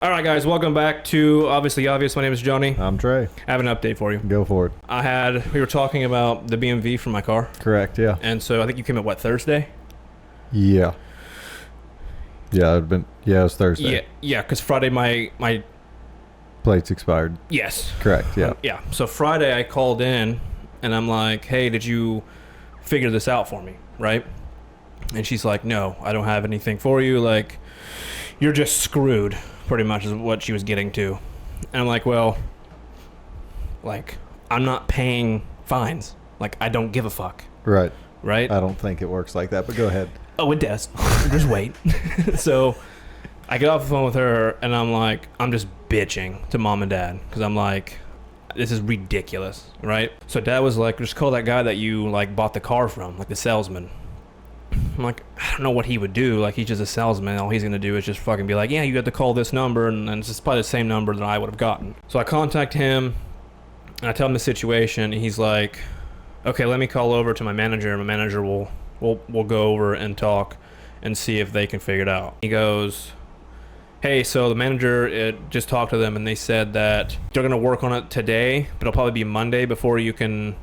All right, guys, welcome back to Obviously Obvious. My name is Johnny. I'm Trey. I have an update for you. Go for it. We were talking about the BMV for my car. Correct, yeah. And so I think you came at Thursday? Yeah. Yeah, it was Thursday. Yeah, because Friday my Plates expired. yes. Correct, yeah. Yeah, so Friday I called in and I'm like, hey, did you figure this out for me, right? And she's like, no, I don't have anything for you. Like, you're just screwed, pretty much is what she was getting to. And I'm like, well, like, I'm not paying fines. Like, I don't give a fuck. Right. Right? I don't think it works like that, but go ahead. Oh, it does. Just wait. So I get off the phone with her and I'm like, I'm just bitching to mom and dad because I'm like, this is ridiculous, right? So dad was like, just call that guy that you like bought the car from, like the salesman. I'm like, I don't know what he would do. Like, he's just a salesman. All he's going to do is just fucking be like, yeah, you got to call this number. And it's just probably the same number that I would have gotten. So I contact him and I tell him the situation. And he's like, okay, let me call over to my manager. My manager will go over and talk and see if they can figure it out. He goes, hey, so the manager just talked to them and they said that they're going to work on it today, but it'll probably be Monday before you can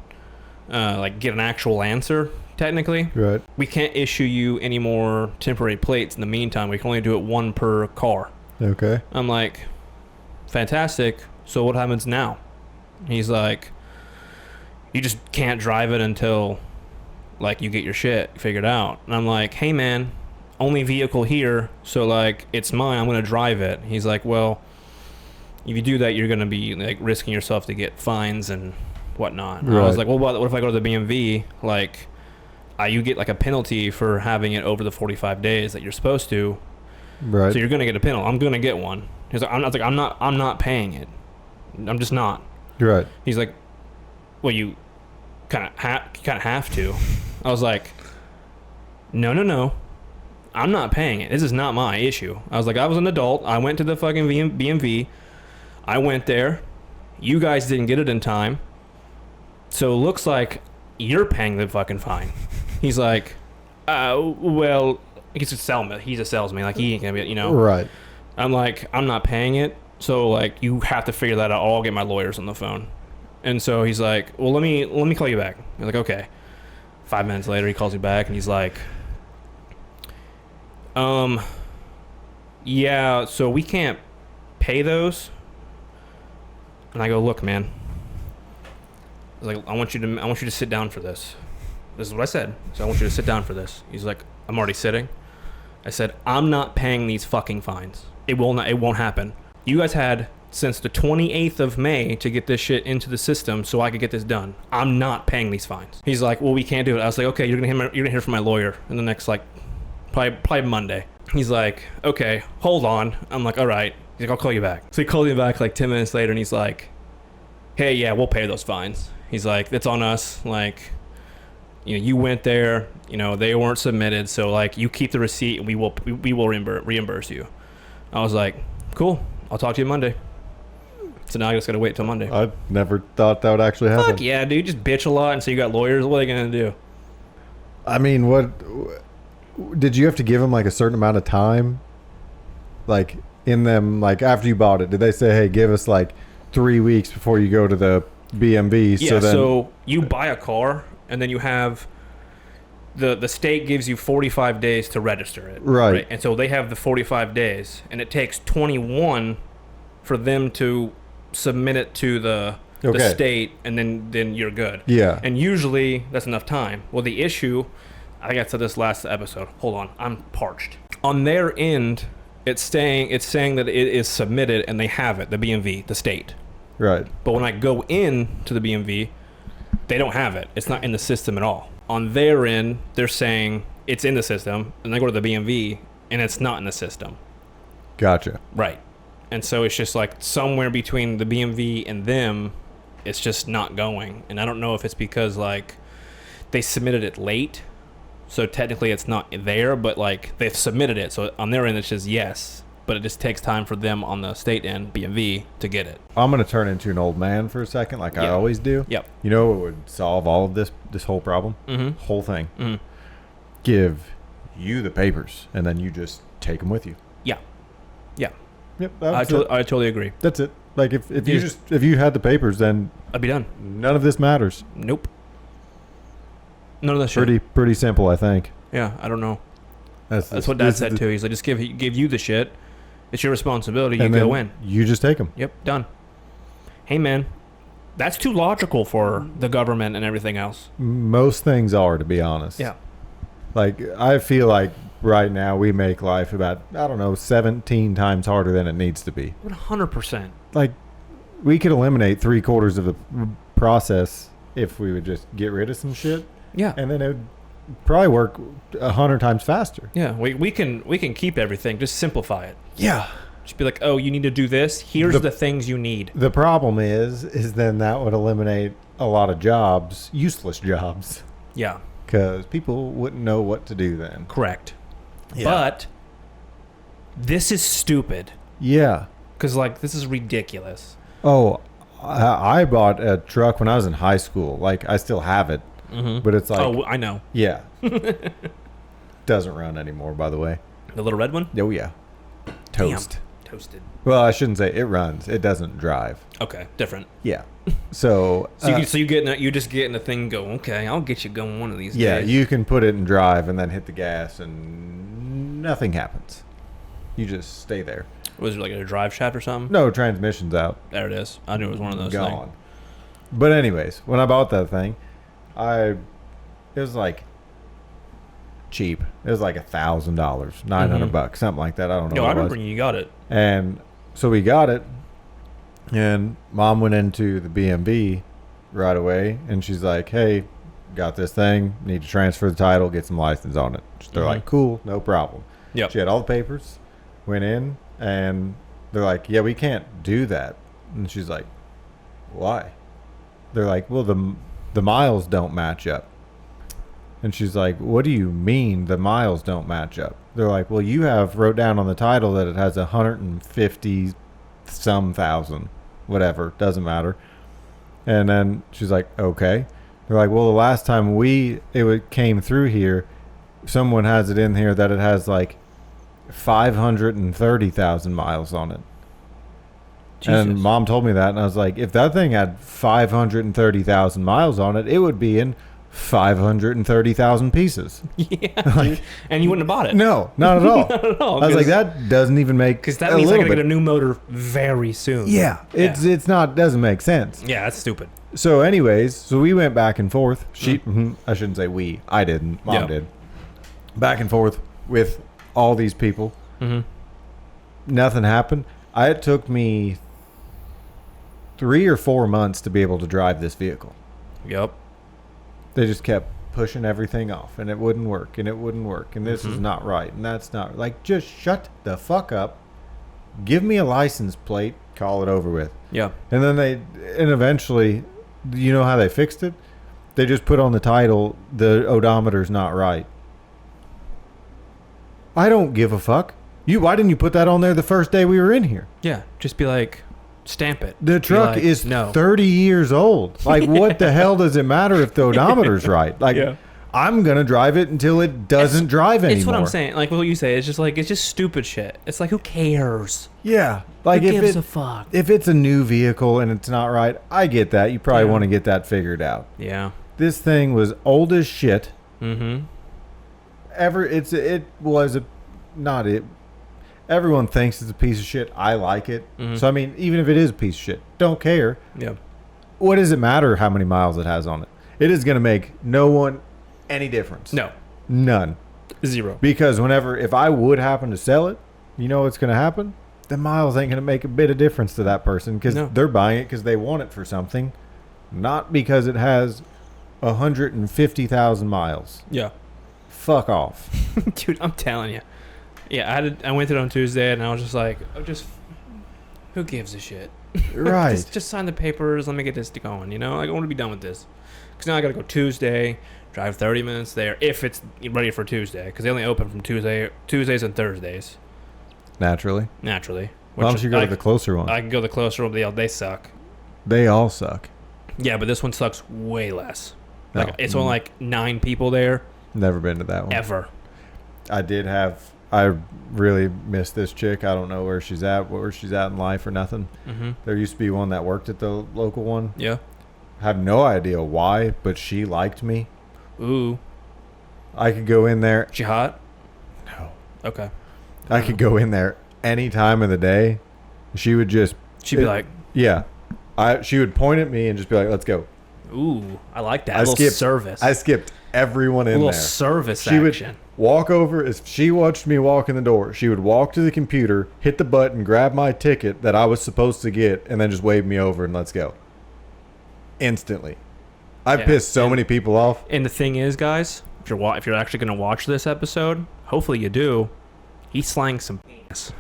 like get an actual answer. Technically, right. We can't issue you any more temporary plates in the meantime. We can only do it one per car. Okay. I'm like, fantastic. So what happens now? He's like, you just can't drive it until like you get your shit figured out. And I'm like, hey man, only vehicle here, so like it's mine, I'm gonna drive it. He's like, well, if you do that, you're gonna be like risking yourself to get fines and whatnot. And right. I was like, well, what if I go to the BMV, like you get like a penalty for having it over the 45 days that you're supposed to. Right. So you're gonna get a penalty. I'm gonna get one. He's like, I'm not paying it. I'm just not. Right. He's like, well, you kind of have to. I was like, no, I'm not paying it. This is not my issue. I was like, I was an adult. I went to the fucking BMV. I went there. You guys didn't get it in time. So it looks like you're paying the fucking fine. He's like, well, he's a salesman. He's a salesman. Like, he ain't gonna be, Right. I'm like, I'm not paying it. So like, you have to figure that out. I'll get my lawyers on the phone. And so he's like, well, let me call you back. I'm like, okay. 5 minutes later, he calls me back and he's like, yeah, so we can't pay those. And I go, look, man. I was like, I want you to sit down for this. This is what I said. So I want you to sit down for this. He's like, I'm already sitting. I said, I'm not paying these fucking fines. It won't happen. You guys had since the 28th of May to get this shit into the system so I could get this done. I'm not paying these fines. He's like, well, we can't do it. I was like, okay, you're gonna hear from my lawyer in the next like probably Monday. He's like, okay, hold on. I'm like, all right. He's like, I'll call you back. So he called me back like 10 minutes later and he's like, hey, yeah, we'll pay those fines. He's like, that's on us. Like, you went there, they weren't submitted. So like, you keep the receipt and we will reimburse you. I was like, cool. I'll talk to you Monday. So now I just got to wait till Monday. I never thought that would actually happen. Fuck yeah, dude. Just bitch a lot and so you got lawyers. What are they going to do? I mean, what did you have to give them like a certain amount of time? Like in them, like after you bought it, did they say, hey, give us like 3 weeks before you go to the BMV? Yeah, so you buy a car and then you have the state gives you 45 days to register it. Right. And so they have the 45 days and it takes 21 for them to submit it to the state and then you're good. Yeah. And usually that's enough time. Well, the issue, I think I said this last episode. Hold on, I'm parched. On their end, it's saying that it is submitted and they have it, the BMV, the state. Right. But when I go in to the BMV, they don't have it. It's not in the system at all. On their end, they're saying it's in the system, and I go to the BMV, and it's not in the system. Gotcha. Right. And so it's just like somewhere between the BMV and them, it's just not going. And I don't know if it's because like they submitted it late, so technically it's not there, but like they've submitted it. So on their end, it's just yes. But it just takes time for them on the state end, BMV, to get it. I'm going to turn into an old man for a second, like I always do. Yep. You know what would solve all of this whole problem? Mm-hmm. Whole thing. Mm-hmm. Give you the papers, and then you just take them with you. Yeah. Yeah. Yep. I totally agree. That's it. Like if you had the papers, then I'd be done. none of this matters. Nope. None of that shit. Pretty simple, I think. Yeah, I don't know. That's what Dad said too. He's like, just give you the shit. It's your responsibility. You and go then in. You just take them. Yep, done. Hey man, that's too logical for the government and everything else. Most things are, to be honest. Yeah. Like, I feel like right now we make life about, I don't know, 17 times harder than it needs to be. 100%. Like, we could eliminate 3/4 of the process if we would just get rid of some shit. Yeah. And then it would probably work 100 times faster. Yeah, we can keep everything. Just simplify it. Yeah. Just be like, oh, you need to do this. Here's the things you need. The problem is then that would eliminate a lot of jobs, useless jobs, Yeah, because people wouldn't know what to do then. correct. Yeah. But this is stupid. Yeah. Because, like, this is ridiculous. Oh, I bought a truck when I was in high school. Like, I still have it, but it's like, Oh, I know. yeah, doesn't run anymore. By the way. The little red one? Oh yeah, toast. Damn. Toasted. Well, I shouldn't say it runs. It doesn't drive. Okay, different. Yeah. So. You just get in the thing and go, okay, I'll get you going one of these Yeah, days. you can put it in drive and then hit the gas and nothing happens. You just stay there. Was it like a drive shaft or something? No, transmission's out. There it is. I knew it was one of those Gone. things. But anyways, when I bought that thing, it was like cheap. It was like $1,000, $900, something like that. I don't know. No, what I it was. remember when you got it. And so we got it, and Mom went into the BMV right away, and she's like, "Hey, got this thing. Need to transfer the title, get some license on it." They're like, "Cool, no problem." Yep. She had all the papers, went in, and they're like, "Yeah, we can't do that." And she's like, "Why?" They're like, "Well, the miles don't match up." And she's like, "What do you mean the miles don't match up?" They're like, "Well, you wrote down on the title that it has 150 some thousand, whatever, doesn't matter." And then she's like, "Okay." They're like, "Well, the last time came through here, someone has it in here that it has like 530,000 miles on it." Jesus. And Mom told me that, and I was like, if that thing had 530,000 miles on it, it would be in 530,000 pieces. Yeah. And you wouldn't have bought it. No, not at all. Not at all. I was like, that doesn't even make Because that means I gotta get a new motor very soon. Yeah, it's not, doesn't make sense. Yeah, that's stupid. So anyways, we went back and forth. I shouldn't say we. I didn't. Mom did. Back and forth with all these people. Mm-hmm. Nothing happened. It took me 3 or 4 months to be able to drive this vehicle. Yep. They just kept pushing everything off, and it wouldn't work, and it wouldn't work, and this is not right, and that's not like, just shut the fuck up, give me a license plate, call it over with. Yeah. And then eventually, you know how they fixed it? They just put on the title, the odometer's not right. I don't give a fuck. Why didn't you put that on there the first day we were in here? Yeah. Just be like, stamp it. The truck like, is no. 30 years old. Like, what the hell does it matter if the odometer's right? Like, Yeah. I'm going to drive it until it doesn't drive anymore. It's what I'm saying. Like what you say. It's just stupid shit. It's like, who cares? Yeah. Like, Who gives a fuck? if it's a new vehicle and it's not right, I get that. You probably want to get that figured out. Yeah. This thing was old as shit. Mm-hmm. Everyone thinks it's a piece of shit. I like it. Mhm. So, I mean, even if it is a piece of shit, don't care. Yeah. What does it matter how many miles it has on it? It is going to make no one any difference. No. None. Zero. Because if I would happen to sell it, you know what's going to happen? The miles ain't going to make a bit of difference to that person because they're buying it because they want it for something, not because it has 150,000 miles. Yeah. Fuck off. Dude, I'm telling you. Yeah, I went through it on Tuesday and I was just like, who gives a shit? Right. just sign the papers. Let me get this going. You know, like, I want to be done with this. Because now I got to go Tuesday, drive 30 minutes there if it's ready for Tuesday. Because they only open from Tuesdays and Thursdays. Naturally. Why don't you go to the closer one? I can go the closer one. They suck. They all suck. Yeah, but this one sucks way less. No. Like, it's only like 9 people there. Never been to that one. Ever. I I really miss this chick. I don't know where she's at in life or nothing. Mm-hmm. There used to be one that worked at the local one. Yeah. I have no idea why, but she liked me. Ooh. I could go in there. She hot? No. Okay. I could go in there any time of the day. She would just. She'd be like, Yeah. She would point at me and just be like, let's go. ooh, I like that. I A little skipped- service. I skipped everyone a in little there. service She action. would walk over. If she watched me walk in the door, she would walk to the computer, hit the button, grab my ticket that I was supposed to get, and then just wave me over and let's go. Instantly. I've Yeah. pissed so many people off. And the thing is, guys, if you're actually going to watch this episode, hopefully you do, he slanged some penis.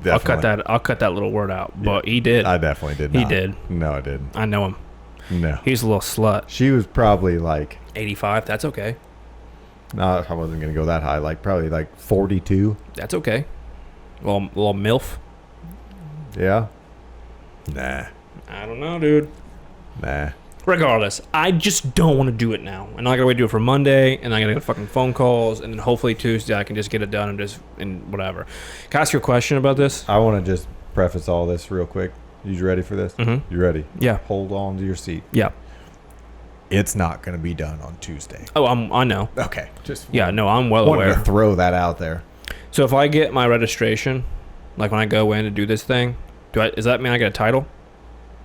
Definitely. I'll cut that little word out. But he did. I definitely did He not. did. No, I didn't. I know him. No. He's a little slut. She was probably like, 85. That's okay. no, I wasn't going to go that high. Like, probably like 42. That's okay. Little MILF. Yeah. Nah. I don't know, dude. Nah. Regardless, I just don't want to do it now. And I gotta wait to do it for Monday, and I gotta get fucking phone calls, and then hopefully Tuesday I can just get it done and whatever. Can I ask you a question about this? I want to just preface all this real quick. You ready for this? Mm-hmm. You ready? Yeah. Hold on to your seat. Yeah. It's not going to be done on Tuesday. Oh, I know. Okay. Just Yeah, no, I'm well wanted aware. to throw that out there. So if I get my registration, like when I go in to do this thing, does that mean I get a title?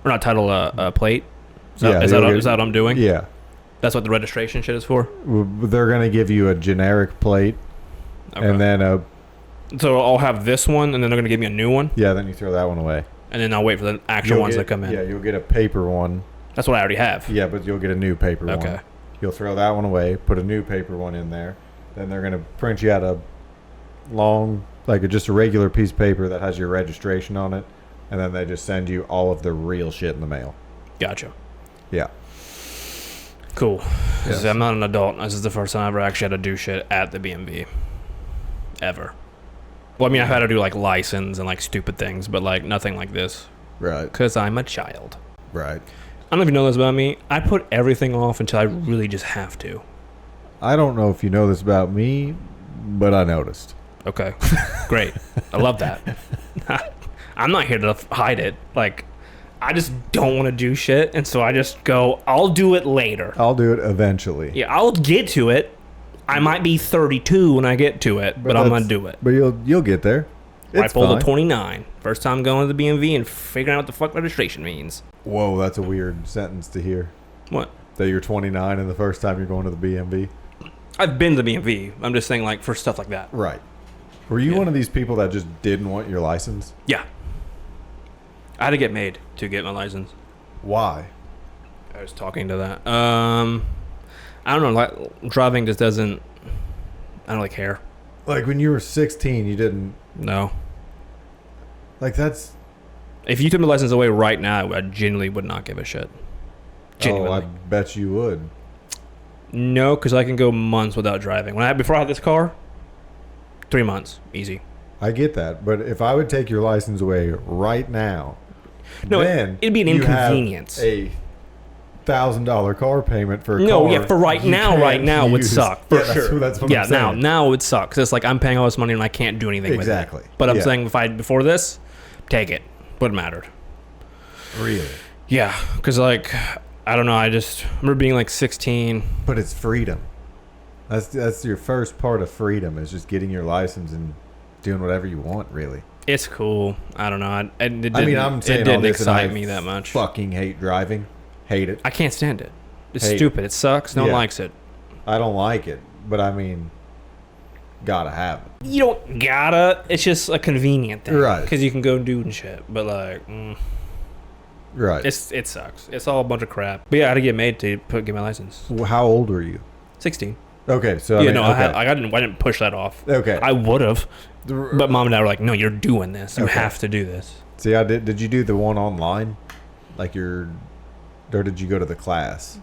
Or not title, a plate? Is that what I'm doing? Yeah. That's what the registration shit is for? They're going to give you a generic plate Okay. and then So I'll have this one, and then they're going to give me a new one, then you throw that one away. and then I'll wait for the actual ones that come in. Yeah, you'll get a paper one. That's what I already have. Yeah, but you'll get a new paper one. Okay. You'll throw that one away, put a new paper one in there. Then they're going to print you out a long, just a regular piece of paper that has your registration on it. And then they just send you all of the real shit in the mail. Gotcha. Yeah. Cool. Yes. I'm not an adult. This is the first time I ever actually had to do shit at the BMV. Ever. Well, I mean, I've had to do, license and, stupid things, but, nothing like this. Right. Because I'm a child. Right. I don't know if you know this about me. I put everything off until I really just have to. I don't know if you know this about me, but I noticed. Okay. Great. I love that. I'm not here to hide it. I just don't want to do shit, and so I just go, I'll do it later. I'll do it eventually. Yeah, I'll get to it. I might be 32 when I get to it, but I'm going to do it. But you'll get there. I It's pulled fine. a 29. First time going to the BMV and figuring out what the fuck registration means. Whoa, that's a weird sentence to hear. What? That you're 29 and the first time you're going to the BMV. I've been to the BMV. I'm just saying, for stuff like that. Right. Were you Yeah. one of these people that just didn't want your license? Yeah. I had to get made to get my license. Why? I was talking to that. I don't know. Driving just doesn't. I don't really care. Like when you were 16, you didn't. No. That's. If you took my license away right now, I genuinely would not give a shit. Genuinely. Oh, I bet you would. No, because I can go months without driving. Before I had this car, 3 months, easy. I get that, but if I would take your license away right now, No, then it'd be an you have inconvenience. a $1,000 car payment for a car. No, yeah, for right you now can't it would use. suck Yeah, for sure. That's what Yeah, I'm saying. now it would suck. 'Cause it's like I'm paying all this money and I can't do anything Exactly. with it. But I'm Yeah. saying before this, take it. Wouldn't mattered. Really. Yeah, because I don't know. I just remember being 16. But it's freedom. That's your first part of freedom is just getting your license and doing whatever you want. Really. It's cool. I don't know. I'm saying it all didn't this and I excite me that much. Fucking hate driving. Hate it. I can't stand it. It's Hate it. stupid. It sucks. No one Yeah. likes it. I don't like it, but gotta have it. You don't gotta. It's just a convenient thing, Right. Because you can go do and shit. But Right. it sucks. It's all a bunch of crap. But yeah, I had to get made to get my license. How old were you? 16. Okay, so Yeah, I mean, no, okay. I didn't push that off. Okay. I would have, but mom and dad were like, "No, you're doing this. You Okay. have to do this." See, I did. Did you do the one online, or did you go to the class?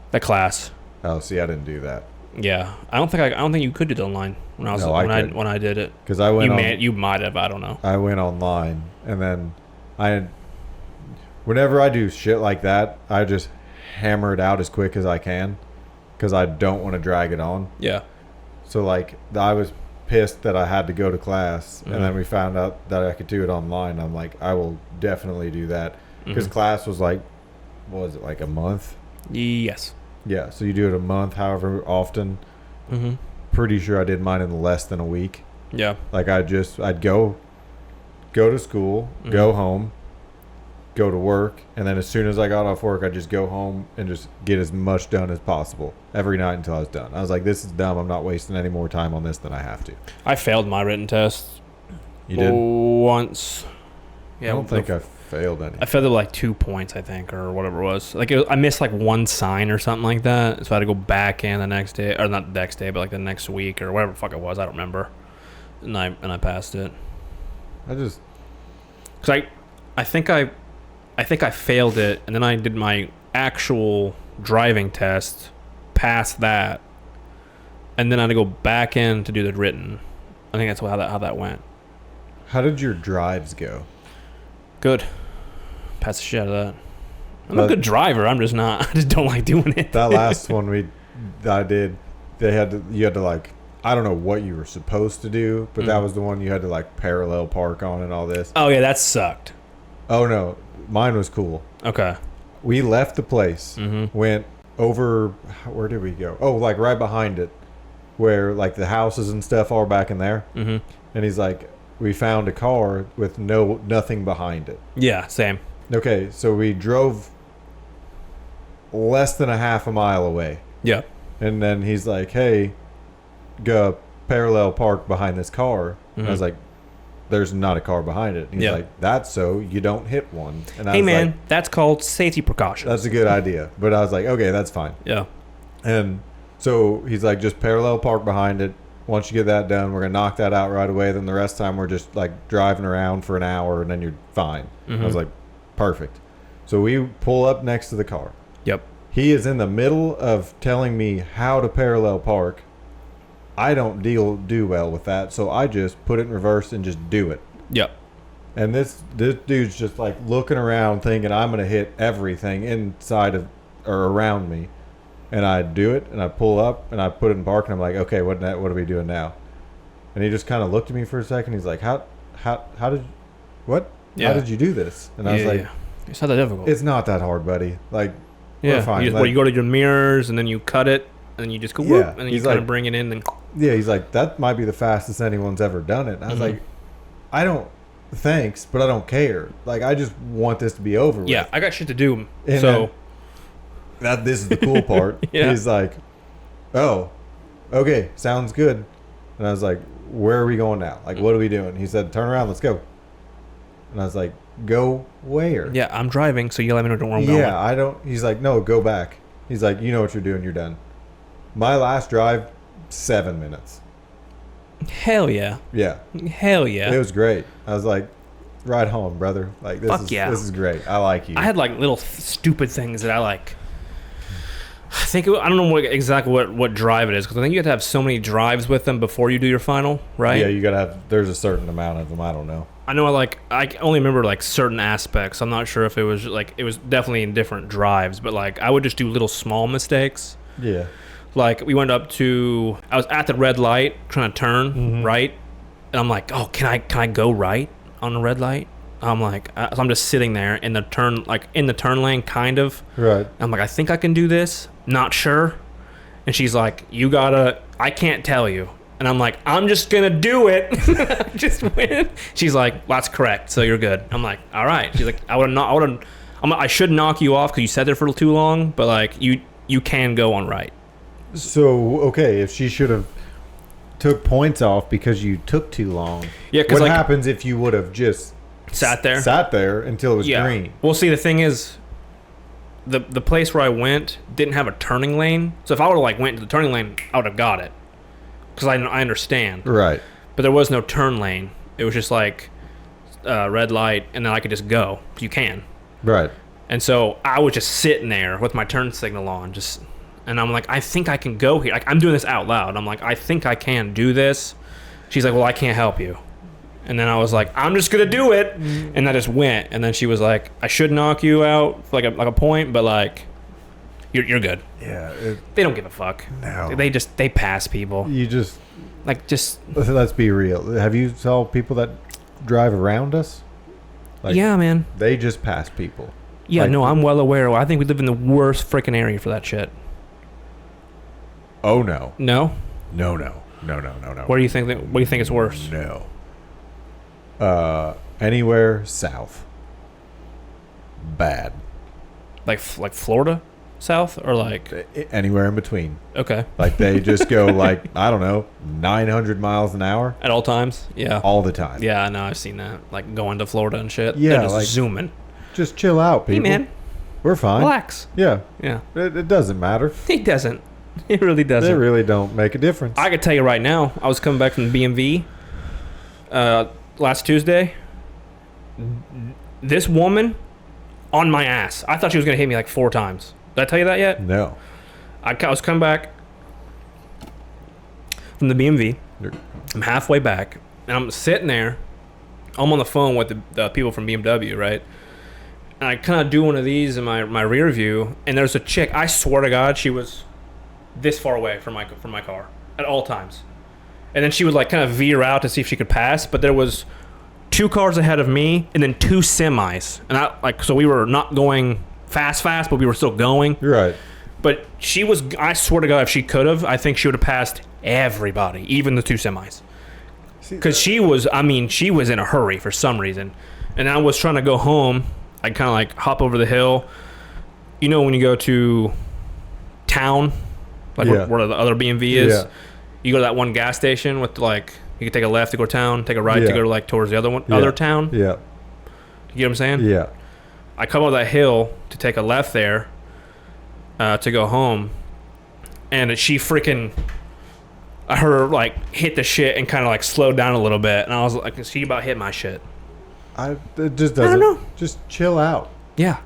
The class. Oh, see, I didn't do that Yeah, I don't think you could do it online when I was No, I could. when I did it. because I went. You might have. I don't know. I went online, and then whenever I do shit like that, I just hammer it out as quick as I can, because I don't want to drag it on. Yeah. So I was pissed that I had to go to class, Mhm. and then we found out that I could do it online. I'm like, I will definitely do that because Mhm. class was like, what was it, like a month? Yes. Yeah, so you do it a month, however often. Mm-hmm. Pretty sure I did mine in less than a week. Yeah. Like I'd go to school, go Mhm. home, go to work, and then as soon as I got off work, I'd just go home and just get as much done as possible every night until I was done. I was like, this is dumb. I'm not wasting any more time on this than I have to. I failed my written test You did? once. Yeah, I don't think I failed any. I failed it with like 2 points, I think, or whatever it was. Like I missed like one sign or something like that, so I had to go back in the next day, or not the next day, but like the next week or whatever the fuck it was. I don't remember. And I passed it. I just Cause I think I failed it, and then I did my actual driving test, passed that, and then I had to go back in to do the written. I think that's how that went. How did your drives go? Good. Pass the shit out of that. I'm a But- good driver. I'm just not. I just don't like doing it. That last one I did, you had to like, I don't know what you were supposed to do, but that was the one you had to like parallel park on and all this. Oh yeah, that sucked. Oh no, mine was cool. Okay. We left the place, Mm-hmm. went over, where did we go? Oh, like right behind it, where like the houses and stuff are back in there. Mm-hmm. And he's like, we found a car with nothing behind it. Yeah, same. Okay, so we drove less than a half a mile away. Yeah. And then he's like, hey, go parallel park behind this car. And I was Mhm. like, there's not a car behind it. And he's Yeah. like, that's so you don't hit one. And I Hey was man, like, that's called safety precautions. that's a good idea. But I was like, okay, that's fine. Yeah. And so he's like, just parallel park behind it. Once you get that done, we're going to knock that out right away. Then the rest of the time, we're just like driving around for an hour and then you're fine. I was Mhm. like, perfect. So we pull up next to the car. Yep. He is in the middle of telling me how to parallel park. I don't do well with that, so I just put it in reverse and just do it. Yep. And this dude's just like looking around, thinking I'm gonna hit everything inside of or around me. And I do it, and I pull up, and I put it in park, and I'm like, okay, what are we doing now? And he just kind of looked at me for a second. He's like, how did, what? Yeah. How did you do this? And I was like, it's not that difficult. it's not that hard, buddy. Like, yeah. we're fine. You, just, Like- where you go to your mirrors and then you cut it and then you just go Yeah, whoop and then you he's kind like- of bring it in and yeah, he's like, that might be the fastest anyone's ever done it. And I was Mhm. like, I don't, thanks, but I don't care. Like, I just want this to be over yeah, with. I got shit to do. And So this is the cool part. Yeah. He's like, oh, okay, sounds good. And I was like, where are we going now? Like, what are we doing? He said, turn around, let's go. And I was like, go where? yeah, I'm driving, so you let me know where I'm going. Yeah, I don't. He's like, no, go back. He's like, you know what you're doing, you're done. My last drive, 7 minutes. Hell yeah. Yeah. Hell yeah. It was great. I was like, right home, brother. Like this Fuck is yeah. this is great. I like you. I had like little stupid things that I like. I think I don't know exactly what drive it is because I think you have to have so many drives with them before you do your final, right? Yeah, you gotta have. There's a certain amount of them. I don't know. I know I only remember like certain aspects. I'm not sure if it was like it was definitely in different drives, but like I would just do little small mistakes. Yeah. Like we went up to I was at the red light trying to turn Mhm. right, and I'm like, oh, can I go right on the red light? I'm like, so I'm just sitting there in the turn lane, kind of. Right. I'm like, I think I can do this. Not sure. And she's like, I can't tell you. And I'm like, I'm just going to do it. Just win. She's like, that's correct. So you're good. I'm like, all right. She's like, I should knock you off because you sat there for too long, but like you can go on right. So okay, if she should have took points off because you took too long. Yeah, because What like happens if you would have just sat there. Sat there until it was Yeah. green. Well, see, the thing is, the place where I went didn't have a turning lane. So if I would have like went to the turning lane, I would have got it because I understand. Right. But there was no turn lane. It was just like red light, and then I could just go. You can. Right. And so I was just sitting there with my turn signal on, and I'm like, I think I can go here. Like, I'm doing this out loud. I'm like, I think I can do this. She's like, well, I can't help you. And then I was like, I'm just gonna do it, and I just went. And then she was like, I should knock you out for like a point, but like, you're good. Yeah. They don't give a fuck. No. They pass people. You just Like, just Let's be real. Have you saw people that drive around us? Like, yeah, man. They just pass people. Yeah, like- no, I'm well aware. I think we live in the worst freaking area for that shit. Oh no. No? No. What do you think? What do you think is worse? No. Anywhere south. Bad. Like Florida, south, or like Anywhere in between. okay Like they just go like, I don't know, 900 miles an hour at all times? Yeah. all the time. Yeah, I know. I've seen that. Like going to Florida and shit. Yeah, They're just like- zooming. Just chill out, people. Hey, man, We're fine. relax. Yeah. Yeah. It doesn't matter. It doesn't. It really They doesn't. really don't make a difference. I could tell you right now. I was coming back from the BMV last Tuesday. This woman on my ass. I thought she was gonna hit me like 4 times. Did I tell you that yet? No. I was coming back from the BMV. I'm halfway back, and I'm sitting there. I'm on the phone with the people from BMW, right? And I kind of do one of these in my rear view, and there's a chick. I swear to God, she was this far away from my car at all times. And then she would like kind of veer out to see if she could pass, but there was 2 cars ahead of me, and then 2 semis, and so we were not going fast, but we were still going. You're right. But she was, I swear to God, if she could have, I think she would have passed everybody, even the 2 semis. Because she was in a hurry for some reason. And I was trying to go home. I kind of like hop over the hill. You know when you go to town, like Yeah. where the other BMV is? Yeah. You go to that one gas station with like, you can take a left to go to town, take a right to Yeah. go like towards the other one, Yeah. other town. Yeah. You get what I'm saying? Yeah. I come over that hill to take a left there to go home, and she freaking, I heard her like hit the shit and kind of like slowed down a little bit, and I was like, she about hit my shit. It just doesn't. I don't know. Just chill out. Yeah,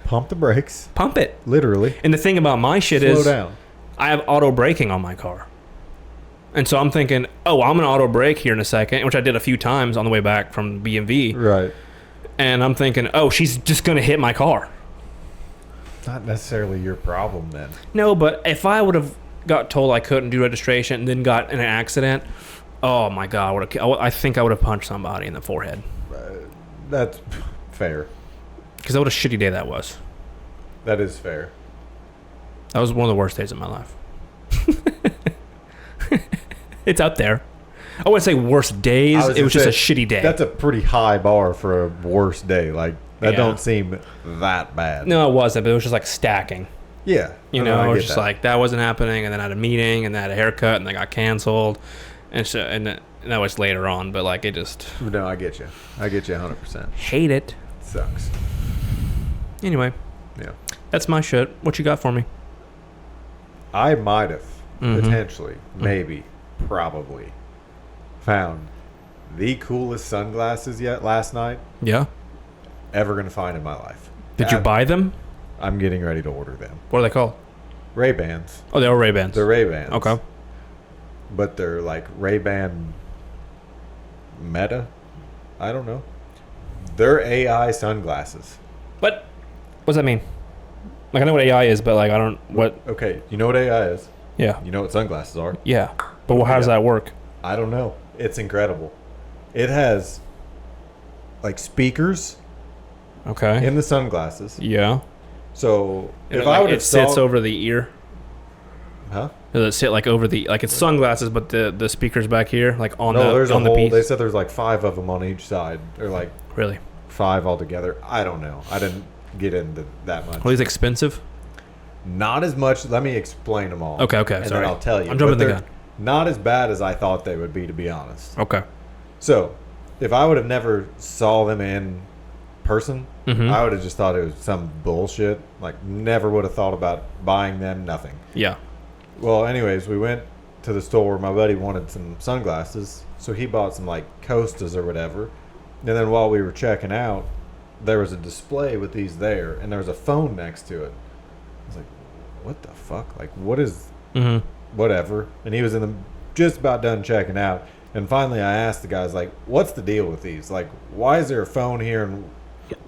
Pump the brakes. pump it. Literally. And the thing about my shit Slow is, down. I have auto braking on my car, and so I'm thinking, oh, I'm gonna auto brake here in a second, which I did a few times on the way back from BMV, Right. and I'm thinking, oh, she's just gonna hit my car. Not necessarily your problem then. No, but if I would have got told I couldn't do registration and then got in an accident, oh my God, I think I would have punched somebody in the forehead. That's fair. Because what a shitty day that was. That is fair. That was one of the worst days of my life. It's up there. I wouldn't say worst days. It was just a shitty day. That's a pretty high bar for a worst day. Like that Yeah. don't seem that bad. No, it wasn't, but it was just like stacking. Yeah. You No, know, I it was get just that. like that wasn't happening, and then I had a meeting, and then I had a haircut, and they got canceled, and so that was later on. But like it just No, I get you. I get you 100%. hate it. Sucks. Anyway, Yeah. that's my shit. What you got for me? I might have Mhm. potentially, maybe, probably found the coolest sunglasses yet last night Yeah. ever gonna find in my life. Did you buy them? I'm getting ready to order them. What are they called? Ray-Bans. Oh, they were Ray-Bans. They're Ray-Bans. Okay. But they're like Ray-Ban Meta. I don't know. They're AI sunglasses. What does that mean? Like I know what AI is, but like I don't what. Okay, you know what AI is. Yeah. You know what sunglasses are. Yeah. But how does Yeah. that work? I don't know. It's incredible. It has like speakers Okay. in the sunglasses. Yeah. So if like, I would have it sits saw, over the ear. huh? Does it sit like over the like it's sunglasses, but the speakers back here, like on No, the there's a on the whole. piece. They said there's like 5 of them on each side, or like Really? 5 altogether. I don't know. I didn't get into that much. Are these expensive? Not as much. Let me explain them all. Okay. And Sorry. then I'll tell you. I'm jumping But the they're gun. Not as bad as I thought they would be, to be honest. Okay. So, if I would have never saw them in person, Mhm. I would have just thought it was some bullshit. Like, never would have thought about buying them. Nothing. Yeah. Well, anyways, we went to the store. My buddy wanted some sunglasses, so he bought some like Costas or whatever. And then while we were checking out, there was a display with these there, and there was a phone next to it. I was like, "What the fuck? Like, what is Mhm. whatever?" And he was in the just about done checking out, and finally I asked the guys like, "What's the deal with these? Like, why is there a phone here? And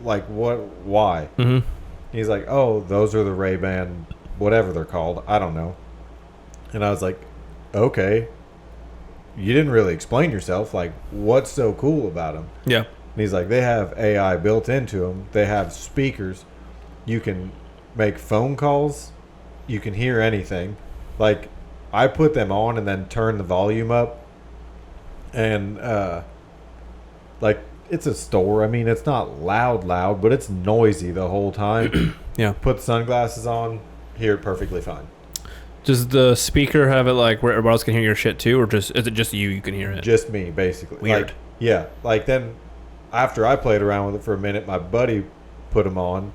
like, what? Why?" Mhm. He's like, "Oh, those are the Ray-Ban, whatever they're called. I don't know." And I was like, "Okay." you didn't really explain yourself. Like, what's so cool about them? Yeah. And he's like, they have AI built into them. They have speakers. You can make phone calls. You can hear anything. Like, I put them on and then turn the volume up. And, like, it's a store. I mean, it's not loud, but it's noisy the whole time. Yeah. Put the sunglasses on, hear it perfectly fine. Does the speaker have it like where everybody else can hear your shit too, or just is it just you can hear it? Just me, basically. Weird. Like, yeah. Like, then after I played around with it for a minute, my buddy put them on.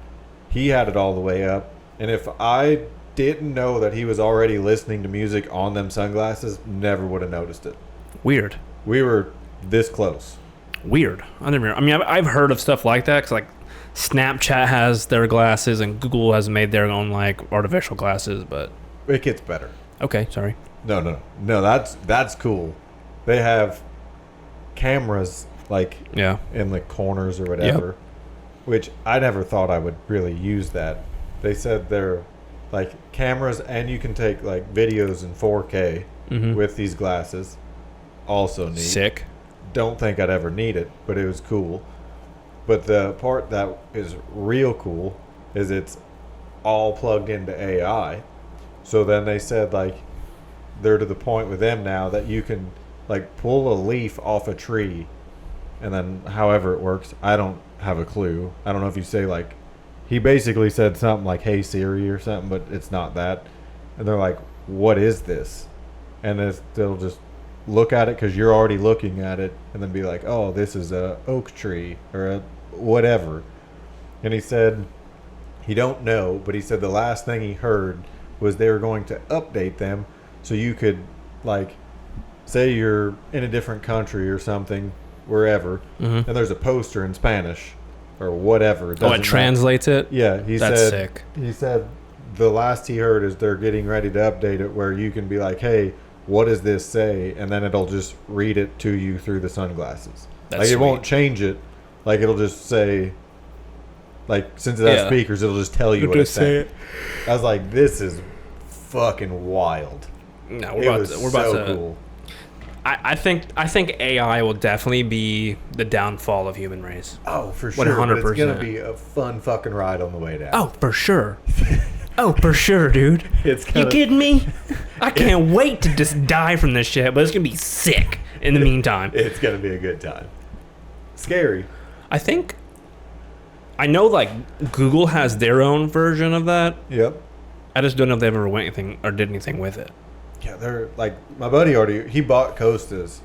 He had it all the way up. And if I didn't know that he was already listening to music on them sunglasses, never would have noticed it. Weird. We were this close. Weird. I mean, I've heard of stuff like that because like Snapchat has their glasses and Google has made their own like artificial glasses, but It gets better. okay, sorry. No. That's cool. They have cameras like Yeah. in the corners or whatever, which I never thought I would really use that. They said they're like cameras, and you can take like videos in 4K with these glasses. Also neat. Sick. Don't think I'd ever need it, but it was cool. But the part that is real cool is it's all plugged into AI. So then they said like they're to the point with them now that you can like pull a leaf off a tree, and then however it works, I don't have a clue. I don't know if you say like, he basically said something like, "Hey Siri" or something, but it's not that. And they're like, "What is this?" And they'll just look at it because you're already looking at it, and then be like, "Oh, this is a oak tree or a whatever." And he said he don't know, but he said the last thing he heard was they were going to update them so you could like say you're in a different country or something, wherever, and there's a poster in Spanish or whatever. Oh, it translates it? Yeah, That's sick. He said the last he heard is they're getting ready to update it where you can be like, "Hey, what does this say?" And then it'll just read it to you through the sunglasses. That's like, it sweet. won't change it. Like, it'll just say, like, since it has Yeah. speakers, it'll just tell you It'll what it's just say saying. I was like, this is fucking wild. No, It was we're about so to cool. I think AI will definitely be the downfall of human race. Oh, for sure. 100%. But it's going to be a fun fucking ride on the way down. Oh, for sure. Oh, for sure, dude. It's You gonna, kidding me? I can't wait to just die from this shit, but it's gonna be sick in the meantime. It's going to be a good time. Scary. I know like Google has their own version of that. Yep. I just don't know if they ever went anything or did anything with it. Yeah, they're like, my buddy he bought Costas,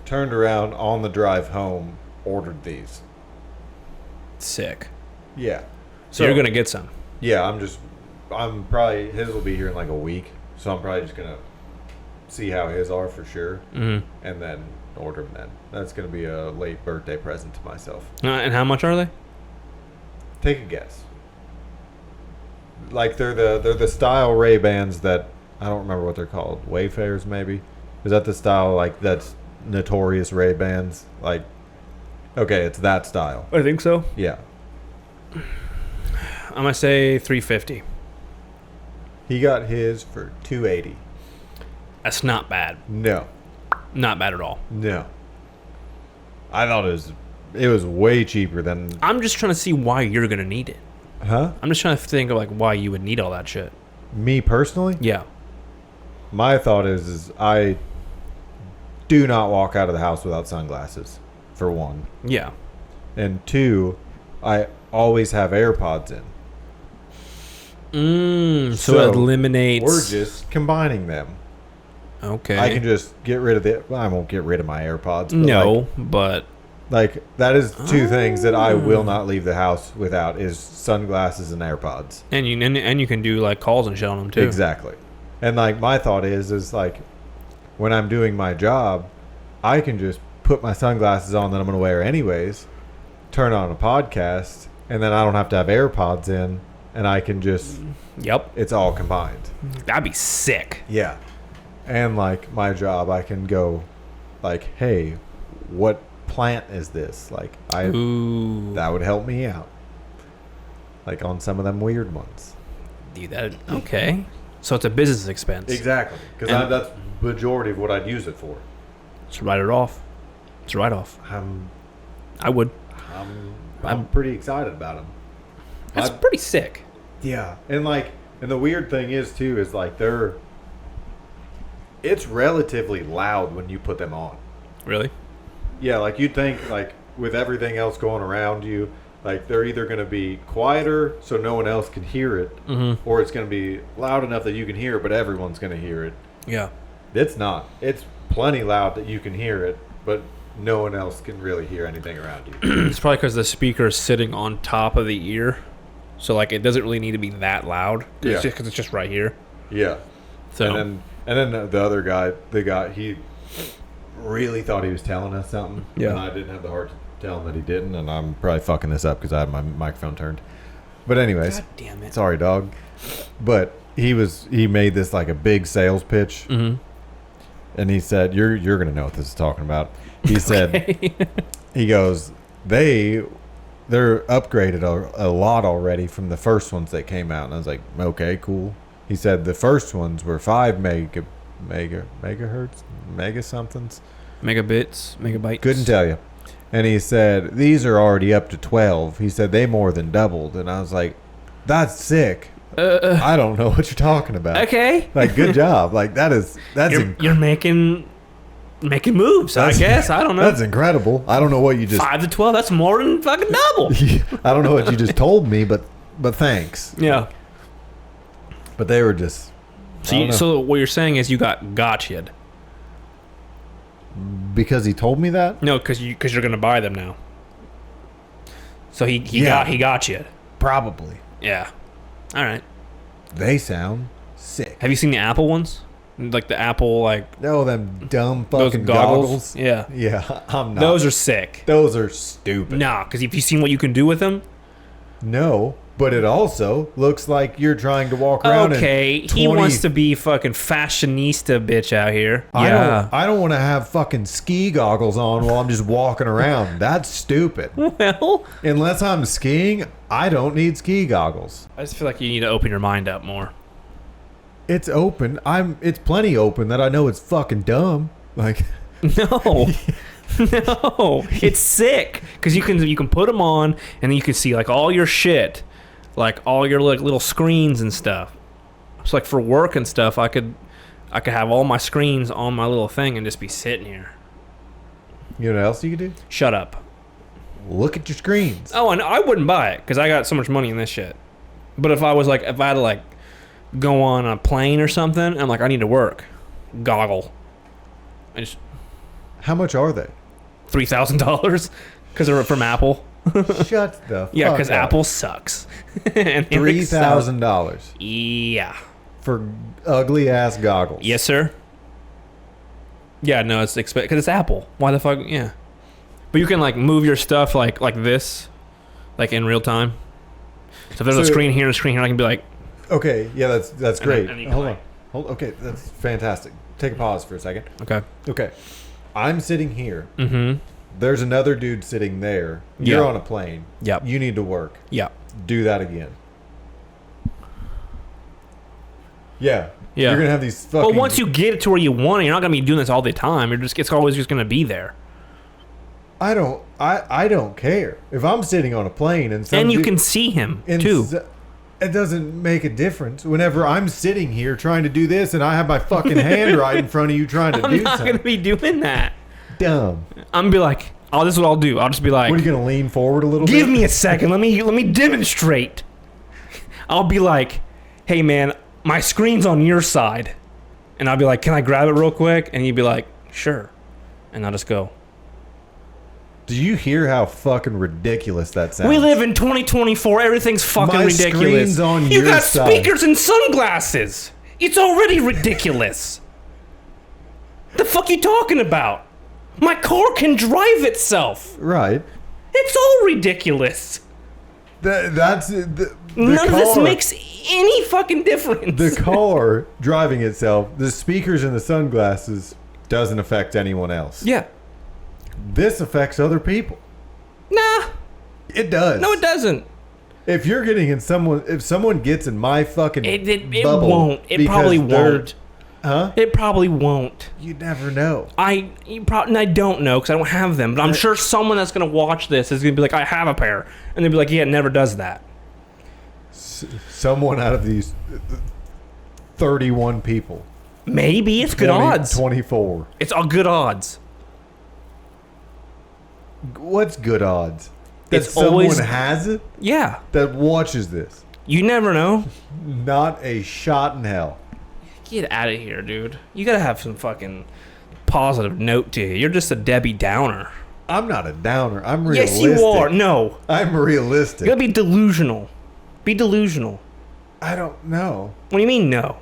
turned around on the drive home, ordered these. Sick. Yeah. So you're gonna get some. Yeah, I'm probably, his will be here in like a week, so I'm probably just gonna see how his are for sure, and then order them then. That's gonna be a late birthday present to myself. And how much are they? Take a guess. Like they're the style Ray-Bans that, I don't remember what they're called. Wayfarers, maybe? Is that the style, like, that's notorious Ray-Bans? Like, okay, it's that style. I think so. Yeah. I'm gonna say 350. He got his for $280. That's not bad. No. Not bad at all. No. I thought it was way cheaper than... I'm just trying to see why you're gonna need it. Huh? I'm just trying to think of like why you would need all that shit. Me personally? Yeah. My thought is I do not walk out of the house without sunglasses, for one. Yeah. And two, I always have AirPods in. So it eliminates. We're just combining them. Okay. I can just get rid of well, I won't get rid of my AirPods. But No, but like that is two things that I will not leave the house without is sunglasses and AirPods. and you can do like calls and shit on them too. Exactly. And like my thought is like when I'm doing my job, I can just put my sunglasses on that I'm going to wear anyways, turn on a podcast, and then I don't have to have AirPods in, and I can just Yep. it's all combined. That'd be sick. Yeah. And like my job, I can go like, "Hey, what plant is this?" Like Ooh. that would help me out. Like on some of them weird ones. Dude, that okay. So it's a business expense. Exactly. Because And- that's majority of what I'd use it for. Just write it off. It's a write-off. I would. I'm pretty excited about them. That's pretty sick. Yeah, and the weird thing is too is like it's relatively loud when you put them on. Really? Yeah, like you'd think like with everything else going around you, like they're either going to be quieter so no one else can hear it, or it's going to be loud enough that you can hear it, but everyone's going to hear it. Yeah. It's not. It's plenty loud that you can hear it, but no one else can really hear anything around you. It's probably because the speaker is sitting on top of the ear, so like it doesn't really need to be that loud. Yeah. Because it's just right here. Yeah. So And then the other guy, he really thought he was telling us something. Yeah. And I didn't have the heart to tell him that he didn't, and I'm probably fucking this up because I had my microphone turned. But anyways, God damn it. sorry, dog. But he made this like a big sales pitch, Mm-hmm. and he said, "You're gonna know what this is talking about." He said, he goes, they're upgraded a lot already from the first ones that came out, and I was like, okay, cool. He said the first ones were 5 megahertz, mega somethings. Megabits, megabytes. Couldn't tell you. And he said these are already up to 12. He said they more than doubled, and I was like, that's sick. I don't know what you're talking about. Okay. Like, good job. Like that's You're making moves, I guess. I don't know. That's incredible. I don't know what you just 5 to 12, that's more than fucking double. I don't know what you just told me, but thanks. Yeah. But they were just So what you're saying is you got gotcha'd. because he told me that? No, because you're gonna buy them now. So he got you. Probably. Yeah. All right. They sound sick. Have you seen the Apple ones? Like the Apple No, them dumb those fucking goggles? goggles. Yeah. Yeah, I'm not. Those are sick. Those are stupid. Nah, because if you've seen what you can do with them. No, but it also looks like you're trying to walk around. Okay, in he wants to be fucking fashionista bitch out here. I don't want to have fucking ski goggles on while I'm just walking around. That's stupid. Well, Unless I'm skiing, I don't need ski goggles. I just feel like you need to open your mind up more. It's open. It's plenty open that I know it's fucking dumb. Like, No. No, it's sick because you can put them on and then you can see like all your shit, like all your like little screens and stuff. So like for work and stuff, I could have all my screens on my little thing and just be sitting here. you know what else you could do? Shut up. Look at your screens. Oh, and I wouldn't buy it because I got so much money in this shit. But if I had to like go on a plane or something, I'm like I need to work. Goggle. I just How much are they? $3,000 because they're from Apple. Shut the Yeah, fuck because up. Apple sucks. And they make $3,000 Yeah. for ugly ass goggles. Yes, sir. Yeah, no, it's because it's Apple. Why the fuck? Yeah. But you can like move your stuff like this, like in real time. So if there's a So- screen here and a screen here, I can be like, Okay, yeah, that's great. and you can, Hold like- on. Okay, that's fantastic. Take a pause for a second. okay. Okay. I'm sitting here. Mm-hmm. There's another dude sitting there. You're Yeah. on a plane. Yep. You need to work. Yeah. Do that again. Yeah. Yeah. You're gonna have these fucking. But once you get it to where you want it, you're not gonna be doing this all the time. It's always just gonna be there. I don't care if I'm sitting on a plane and some And you dude- can see him and too. It doesn't make a difference. Whenever I'm sitting here trying to do this and I have my fucking hand right in front of you trying to I'm do not something. gonna be doing that. Dumb. I'm gonna be like, oh, this is what I'll do. I'll just be like, What are you gonna lean forward a little give bit? me a second. Let me demonstrate. I'll be like, hey man, my screen's on your side, and I'll be like, can I grab it real quick? And you'd be like, sure, and I'll just go. Do you hear how fucking ridiculous that sounds? We live in 2024. Everything's fucking My ridiculous. screen's on you your got side. speakers and sunglasses. It's already ridiculous. The fuck you talking about? My car can drive itself. Right. It's all ridiculous. That's the None of this car- makes any fucking difference. the car driving itself. The speakers and the sunglasses doesn't affect anyone else. Yeah. This affects other people. Nah. It does. No, it doesn't. If someone gets in my fucking It bubble won't. It because probably they're- won't. Huh? It probably won't. You never know. I don't know because I don't have them, but I'm sure someone that's gonna watch this is gonna be like, I have a pair, and they'll be like, yeah, it never does that. Someone out of these 31 people. Maybe it's good odds. 24. It's all good odds. What's good odds? That It's someone always- has it Yeah, that watches this. you never know. Not a shot in hell. Get out of here, dude. You gotta have some fucking positive note to you. You're just a Debbie Downer. I'm not a downer. I'm Yes, realistic. you are. No, I'm you realistic. gotta be delusional. Be delusional. I don't know. What do you mean, no?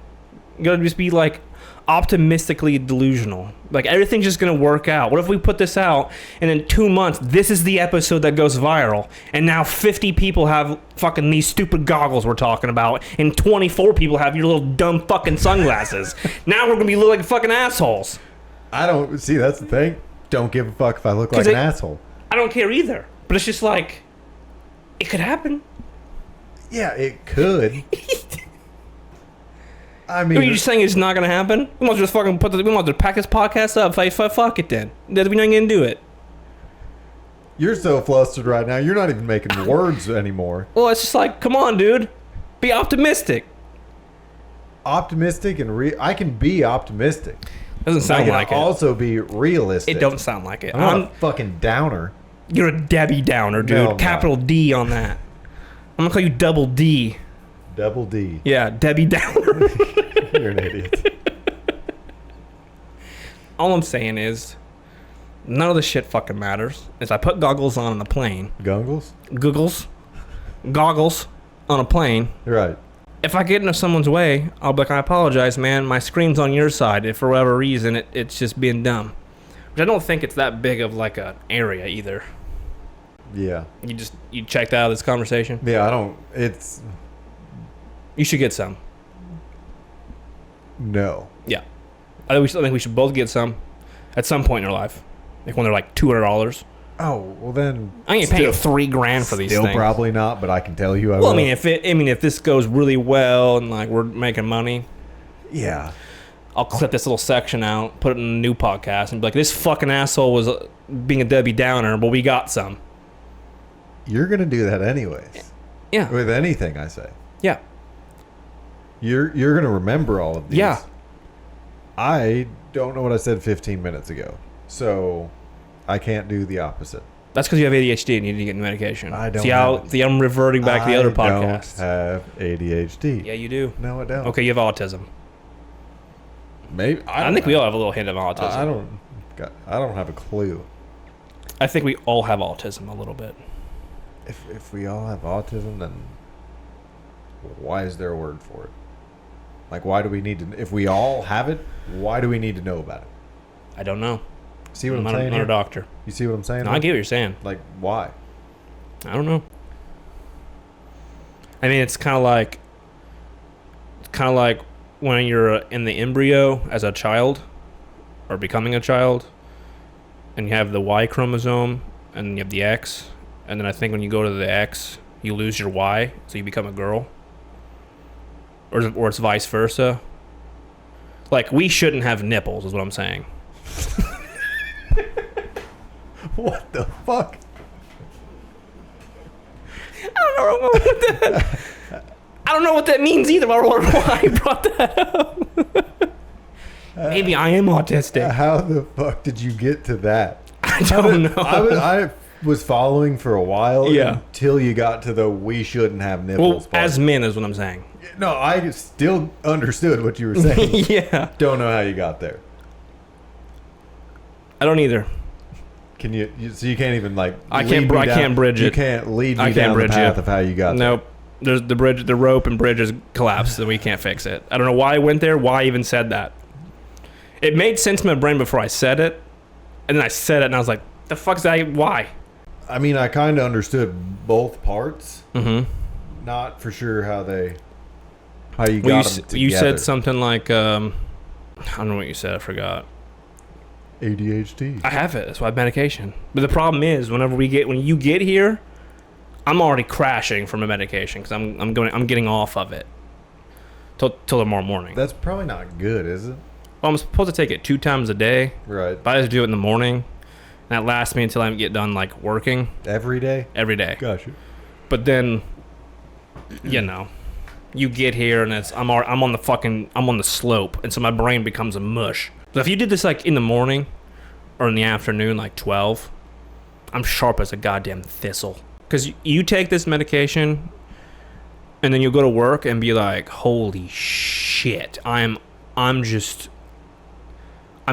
You gotta just be like optimistically delusional. Like everything's just gonna work out. What if we put this out and in 2 months, this is the episode that goes viral, and now 50 people have fucking these stupid goggles we're talking about, and 24 people have your little dumb fucking sunglasses. Now we're gonna be looking like fucking assholes. I don't see. That's the thing. Don't give a fuck if I look like 'Cause an it- asshole. I don't care either. But it's just like, it could happen. Yeah, it could. I Are mean, you just saying it's not gonna happen? We might just fucking we might just pack this podcast up. Fuck it then. We're not gonna do it. you're so flustered right now. You're not even making words anymore. Well, it's just like, come on, dude. Be optimistic. Optimistic and I can be optimistic. Doesn't I sound can like it. also be realistic. It don't sound like it. I'm not a fucking downer. You're a Debbie Downer, dude. No, I'm Capital D on that. I'm gonna call you Double D. Double D. Yeah, Debbie Downer. You're an idiot. All I'm saying is, none of the shit fucking matters. Is I put goggles on a plane. Gungles? Goggles on a plane. You're right. If I get into someone's way, I'll be like, I apologize, man. My screen's on your side. If for whatever reason it's just being dumb. Which I don't think it's that big of like an area either. Yeah. You checked out of this conversation? Yeah, I don't. It's. You should get some. No. Yeah. I think we should both get some at some point in our life. Like when they're like $200. Oh, well then. I ain't paying $3,000 for these Still things. probably not, but I can tell you I Well, will. I mean, if this goes really well and like we're making money, Yeah. I'll clip this little section out, put it in a new podcast, and be like, this fucking asshole was being a Debbie Downer, but we got some. You're going to do that anyways. Yeah. With anything I say. Yeah. You're going to remember all of these. Yeah. I don't know what I said 15 minutes ago. So I can't do the opposite. That's because you have ADHD and you need to get medication. I don't See how have it. I'm reverting back to the other podcast. I don't have ADHD. Yeah, you do. No, I don't. Okay, you have autism. Maybe I think we all have a little hint of autism. I don't have a clue. I think we all have autism a little bit. If we all have autism, then why is there a word for it? Like, why do we need to? If we all have it, why do we need to know about it? I don't know. See what I'm not saying? not a here? doctor. You see what I'm saying? No, I get what you're saying. Like, why? I don't know. I mean, it's kind of like when you're in the embryo as a child or becoming a child, and you have the Y chromosome and you have the X, and then I think when you go to the X, you lose your Y, so you become a girl, or it's vice versa. Like, we shouldn't have nipples, is what I'm saying. What the fuck? I don't know what that means either, or why I brought that up. Maybe I am autistic. How the fuck did you get to that? I don't know. I was following for a while Yeah. until you got to the we shouldn't have nipples Well, part. as men is what I'm saying. No, I still understood what you were saying. Yeah. Don't know how you got there. I don't either. Can you so you can't even like I lead can't me I down- can't bridge You it. can't lead I me can't down the bridge path it. of how you got Nope. There's the rope and bridge is collapsed, and we can't fix it. I don't know why I went there, why I even said that. It made sense in my brain before I said it, and then I said it, and I was like, the fuck's that? Why? there. I mean, I kind of understood both parts. Mm-hmm. Not for sure how you got Well, them together. you said something like, I don't know what you said, I forgot. ADHD. I have it. That's why I have medication. But the problem is, when you get here, I'm already crashing from a medication because I'm getting off of it till tomorrow morning. That's probably not good, is it? Well, I'm supposed to take it 2 times a day, Right. but I just do it in the morning. And that lasts me until I get done, like, working Every day? every day. Gotcha. But then, you know, you get here and I'm on the slope, and so my brain becomes a mush. So if you did this like in the morning or in the afternoon, like 12, I'm sharp as a goddamn thistle. Because you take this medication, and then you'll go to work and be like, holy shit, I'm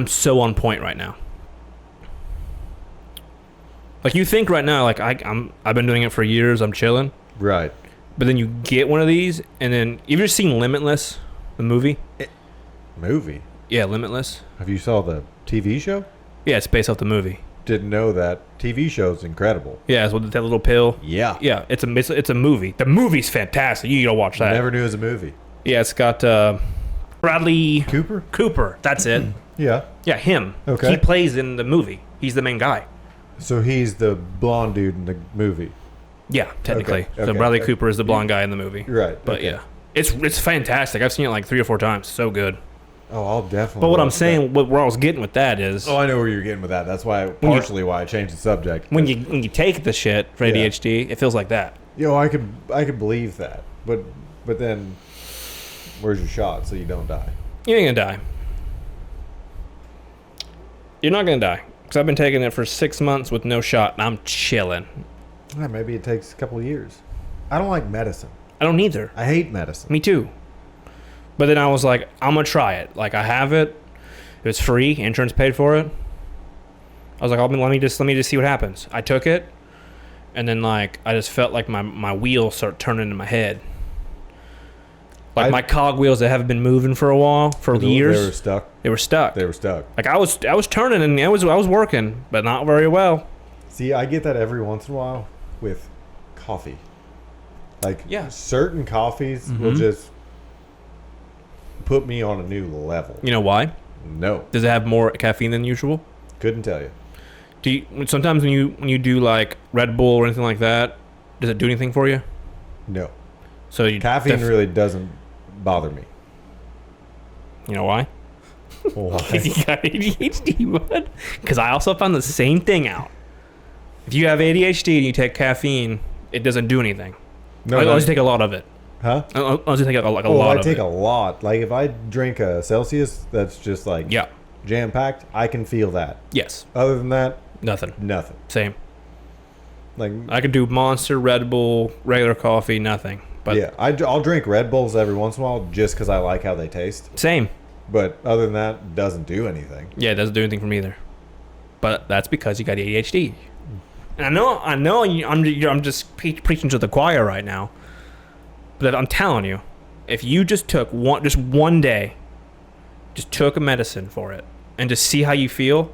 so on point right now. Like, you think right now, like, I've been doing it for years, I'm chilling. Right. But then you get one of these, and then you've ever seen Limitless, the movie? Movie? Yeah, Limitless. Have you saw the TV show? Yeah, it's based off the movie. Didn't know that. TV show's incredible. Yeah, it's with that little pill. Yeah. Yeah, it's a movie. The movie's fantastic. You gotta watch that. Never knew it was a movie. Yeah, it's got Bradley Cooper? Cooper. That's it. Yeah. Yeah, him. Okay. He plays in the movie. He's the main guy. So he's the blonde dude in the movie. Yeah, technically. Okay, So Bradley okay. Cooper is the blonde guy in the movie. Right. But okay. yeah, it's fantastic. I've seen it like 3 or 4 times. So good. Oh, I'll definitely. But what I'm watch saying, where I was getting with that is, that. Oh, I know where you're getting with that. That's why, partially why I changed the subject. when you take the shit for Yeah. ADHD, it feels like that. Yo, I could believe that, but then, where's your shot so you don't die? You ain't gonna die. You're not gonna die. Because I've been taking it for 6 months with no shot, and I'm chilling. Maybe it takes a couple of years. I don't like medicine. I don't either. I hate medicine. Me too. But then I was like, I'm gonna try it. Like, I have it. It was free. Insurance paid for it. I was like, let me just see what happens. I took it, and then like I just felt like my wheels start turning in my head. Like my cog wheels that haven't been moving for a while, for years. They were stuck. They were stuck. They were stuck. Like I was turning and I was working, but not very well. See, I get that every once in a while with coffee. Like Yeah. certain coffees will just put me on a new level. You know why? No, Does it have more caffeine than usual? couldn't tell you. Do you sometimes when you do like Red Bull or anything like that, does it do anything for you? No, So you caffeine really doesn't bother me. You know why? Why? You got ADHD, bud. Because I also found the same thing out. If you have ADHD and you take caffeine, it doesn't do anything. No, I'll no. just take a lot of it. Huh? I'll just take a lot I of take it. a lot. Like if I drink a Celsius that's just like Yeah. jam packed, I can feel that. Yes. Other than that, Nothing. nothing. Same. Like I could do Monster, Red Bull, regular coffee, nothing. But yeah, I'll drink Red Bulls every once in a while just because I like how they taste. same. But other than that, it doesn't do anything. Yeah, it doesn't do anything for me either. But that's because you got ADHD. And I know I'm just preaching to the choir right now. But I'm telling you, if you just took one day, just took a medicine for it, and just see how you feel,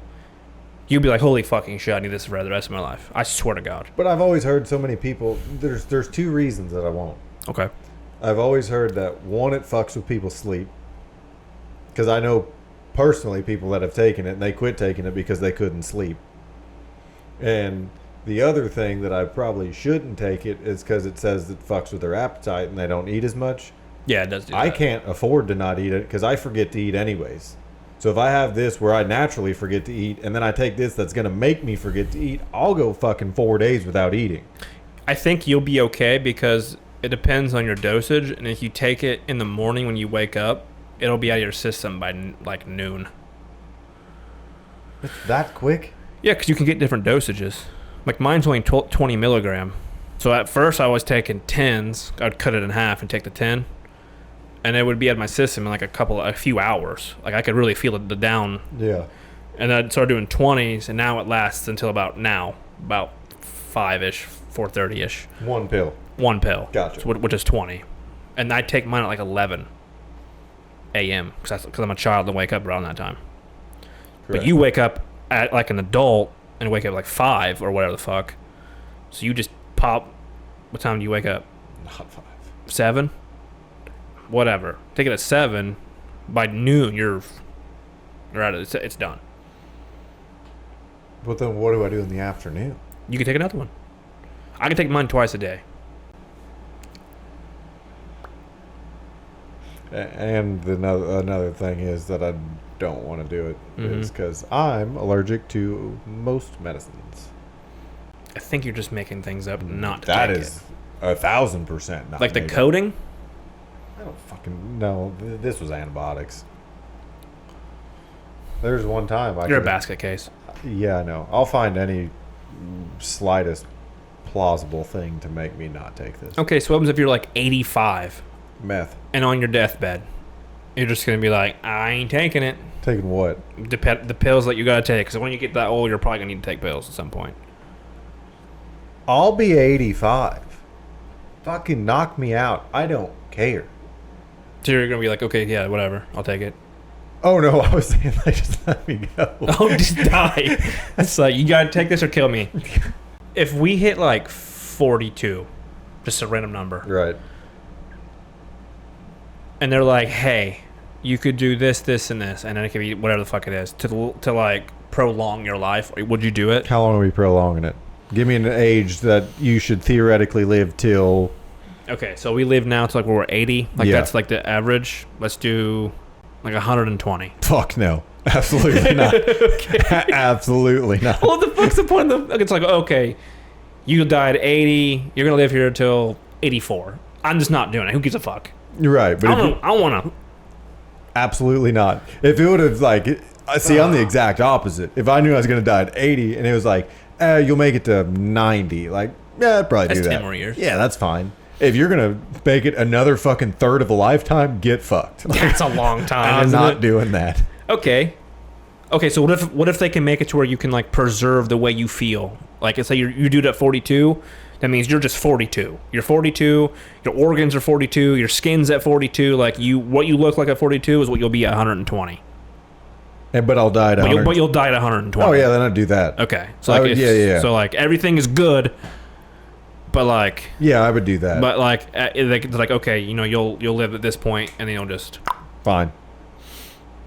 you'd be like, holy fucking shit, I need this for the rest of my life. I swear to God. But I've always heard so many people. There's 2 reasons that I won't. Okay. I've always heard that one, it fucks with people's sleep. Because I know personally people that have taken it and they quit taking it because they couldn't sleep. And the other thing that I probably shouldn't take it is because it says it fucks with their appetite and they don't eat as much. Yeah, it does do that. I can't afford to not eat it because I forget to eat anyways. So if I have this where I naturally forget to eat and then I take this that's going to make me forget to eat, I'll go fucking 4 days without eating. I think you'll be okay because it depends on your dosage. And if you take it in the morning when you wake up, it'll be out of your system by like noon. It's that quick? Yeah, because you can get different dosages. Like mine's only 20 milligram. So at first I was taking 10s. I'd cut it in half and take the 10. And it would be out of my system in like a few hours. Like I could really feel the down. Yeah. And I'd start doing 20s, and now it lasts until about 5-ish, 4:30-ish. One pill. One pill. Gotcha. Which is 20. And I take mine at like 11 a.m. because I'm a child and wake up around that time. Correct. But you wake up at like an adult and wake up like 5 or whatever the fuck. So you just pop. What time do you wake up? Not 5. 7? Whatever. Take it at 7. By noon, you're out of it. It's done. But then what do I do in the afternoon? You can take another one. I can take mine twice a day. And another thing is that I don't want to do it is because I'm allergic to most medicines. I think you're just making things up not to That take is 1,000% not it. Like the maybe. coating? I don't fucking know. This was antibiotics. There's one time You're a could've- basket case. Yeah, I know. I'll find any slightest plausible thing to make me not take this. Okay, so what happens if you're like 85 Meth. and on your deathbed? You're just going to be like, I ain't taking it. Taking what? The pills that you got to take. Because when you get that old, you're probably going to need to take pills at some point. I'll be 85. Fucking knock me out. I don't care. So you're going to be like, okay, yeah, whatever. I'll take it. Oh no, I was saying like just let me go. Oh, just die. It's like, you got to take this or kill me. If we hit like 42, just a random number, Right. and they're like, hey, you could do this, this, and this, and then it could be whatever the fuck it is, to like prolong your life, would you do it? How long are we prolonging it? Give me an age that you should theoretically live till. Okay, so we live now to like where we're 80. Like Yeah. that's like the average. Let's do like 120. Fuck no. Absolutely not. Absolutely not. Well, the fuck's the point of the... It's like, okay, you died at 80. You're going to live here until 84. I'm just not doing it. Who gives a fuck? You're right, but I want to... absolutely not. If it would have like, see, I'm the exact opposite. If I knew I was going to die at 80 and it was like, you'll make it to 90, like, yeah, I'd probably That's do that. 10 more years. Yeah, that's fine. If you're going to make it another fucking third of a lifetime, get fucked. That's a long time, I'm isn't not it? doing that. Okay, so what if they can make it to where you can like preserve the way you feel? Like, let's say you do it at 42. That means you're just 42. You're 42. Your organs are 42. Your skin's at 42. Like what you look like at 42 is what you'll be at 120. But I'll die at But 100. you'll die at 120. Oh yeah, then I'd do that. Okay. So I like, would- yeah. So like everything is good, but like, Yeah, I would do that. it's like okay, you'll live at this point, and then you'll just Fine.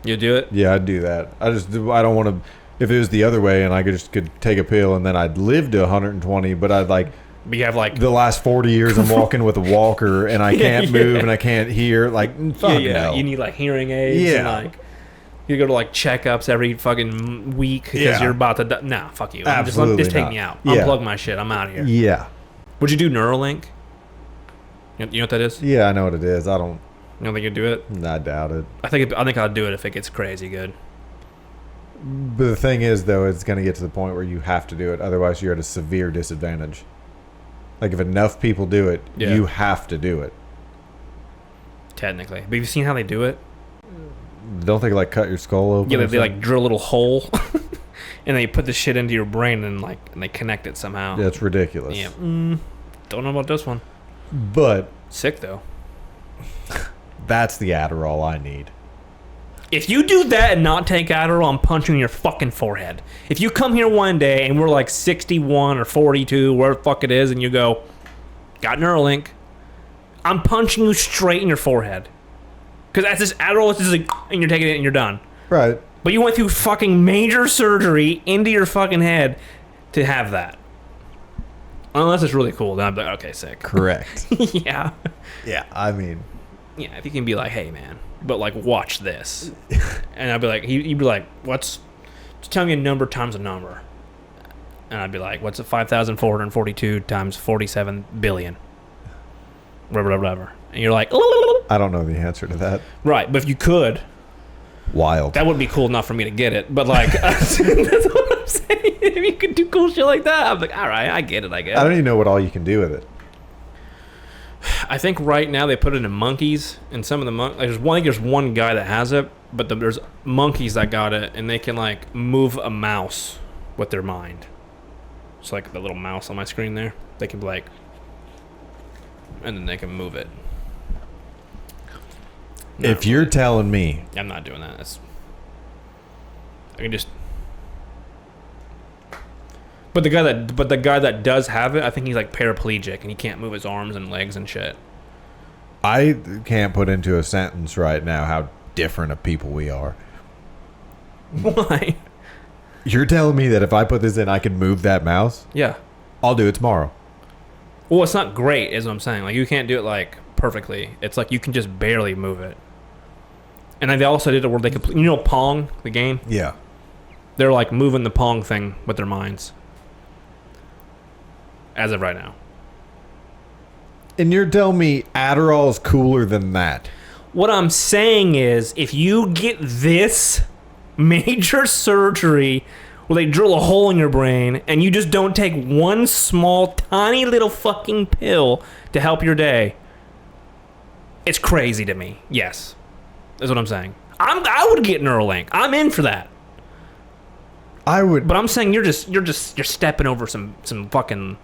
you do it. Yeah, I'd do that. I don't want to. If it was the other way, and I could take a pill, and then I'd live to 120, but I'd like But you have like the last 40 years I'm walking with a walker, and I can't Yeah. move, and I can't hear. Like, fuck no. You need like hearing aids. Yeah. And, like you go to like checkups every fucking week because Yeah. you're about to die. Nah, fuck you. Absolutely just take not. me out. Yeah. Unplug my shit. I'm out of here. Yeah. Would you do Neuralink? You know what that is? Yeah, I know what it is. I don't. You don't think you'd do it? I doubt it. I think I'd do it if it gets crazy good. But the thing is, though, it's going to get to the point where you have to do it. Otherwise, you're at a severe disadvantage. Like, if enough people do it, Yeah. you have to do it. Technically, but have you seen how they do it? Don't they, like, cut your skull open? Yeah, or they like something? drill a little hole, and they put the shit into your brain and they connect it somehow. Yeah, it's ridiculous. Yeah. Don't know about this one. But Sick though. that's the Adderall I need. If you do that and not take Adderall, I'm punching your fucking forehead. If you come here one day and we're like 61 or 42, where the fuck it is, and you go, got Neuralink, I'm punching you straight in your forehead. Because that's this Adderall, it's just like, and you're taking it and you're done. Right. But you went through fucking major surgery into your fucking head to have that. Unless it's really cool, then I'd be like, okay, sick. Correct. Yeah. Yeah, I mean, Yeah, if you can be like, hey, man, but like, watch this. And I'd be like, he'd be like, just tell me a number times a number. And I'd be like, what's it, 5,442 times 47 billion? Whatever. And you're like, I don't know the answer to that. right, but if you could, Wild. that would be cool enough for me to get it. But like, that's what I'm saying. If you could do cool shit like that, I'm like, all right, I get it, I guess. I don't even know what all you can do with it. I think right now they put it in monkeys, and some of the there's one guy that has it, but there's monkeys that got it, and they can like move a mouse with their mind. It's like the little mouse on my screen there. They can be like, and then they can move it. If you're telling me, I'm not doing that. I can just. But the guy that does have it, I think he's like paraplegic and he can't move his arms and legs and shit. I can't put into a sentence right now how different of people we are. Why? You're telling me that if I put this in, I could move that mouse? Yeah. I'll do it tomorrow. Well, it's not great, is what I'm saying. Like, you can't do it like perfectly. It's like you can just barely move it. And they also did it where they could, Pong, the game? Yeah. They're like moving the Pong thing with their minds. As of right now. And you're telling me Adderall is cooler than that? What I'm saying is, if you get this major surgery where they drill a hole in your brain and you just don't take one small, tiny little fucking pill to help your day, it's crazy to me. Yes. That's what I'm saying. I would get Neuralink. I'm in for that. I would. But I'm saying you're stepping over some fucking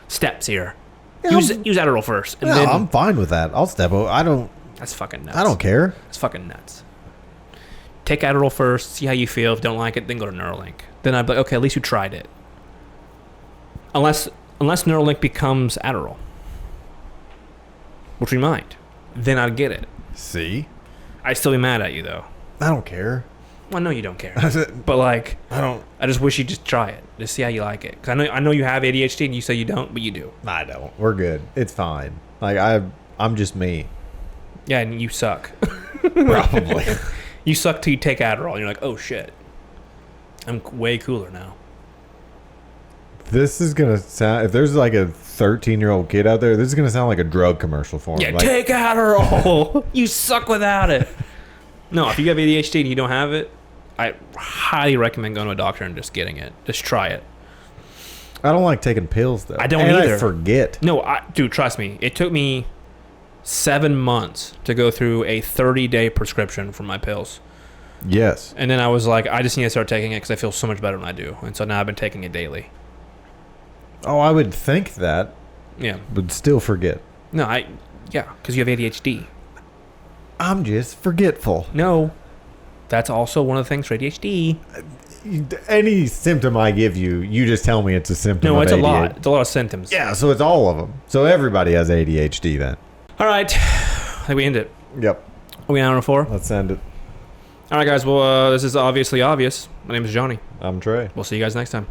steps here. Yeah, use Adderall first, and No, then I'm fine with that. I'll step over. that's fucking nuts. I don't care. It's fucking nuts. Take Adderall first, see how you feel. If you don't like it, then go to Neuralink. Then I'd be like, okay, at least you tried it. Unless Neuralink becomes Adderall, which we might, then I'd get it. See? I'd still be mad at you though. I don't care. Well, I know you don't care, but like, I just wish you'd just try it, just see how you like it. Cause I know you have ADHD and you say you don't, but you do. don't. We're good. It's fine. Like I'm just me. Yeah, and you suck. Probably. You suck till you take Adderall and you're like, oh shit, I'm way cooler now. This is gonna sound. If there's like a 13-year-old kid out there, this is gonna sound like a drug commercial for him. Yeah, Like, take Adderall. You suck without it. No, if you have ADHD and you don't have it, I highly recommend going to a doctor and just getting it. Just try it. I don't like taking pills though. I don't and either. I forget. No, dude, trust me. It took me 7 months to go through a 30-day prescription for my pills. Yes. And then I was like, I just need to start taking it because I feel so much better when I do. And so now I've been taking it daily. Oh, I would think that, Yeah. but still forget. No, because you have ADHD. I'm just forgetful. No, that's also one of the things for ADHD. Any symptom I give you, you just tell me it's a symptom. No, of it's ADHD. a lot. It's a lot of symptoms. Yeah, so it's all of them. So everybody has ADHD then. All right. I think we end it. Yep. Are we an hour and 4? Let's end it. All right, guys. Well, this is obviously obvious. My name is Johnny. I'm Trey. We'll see you guys next time.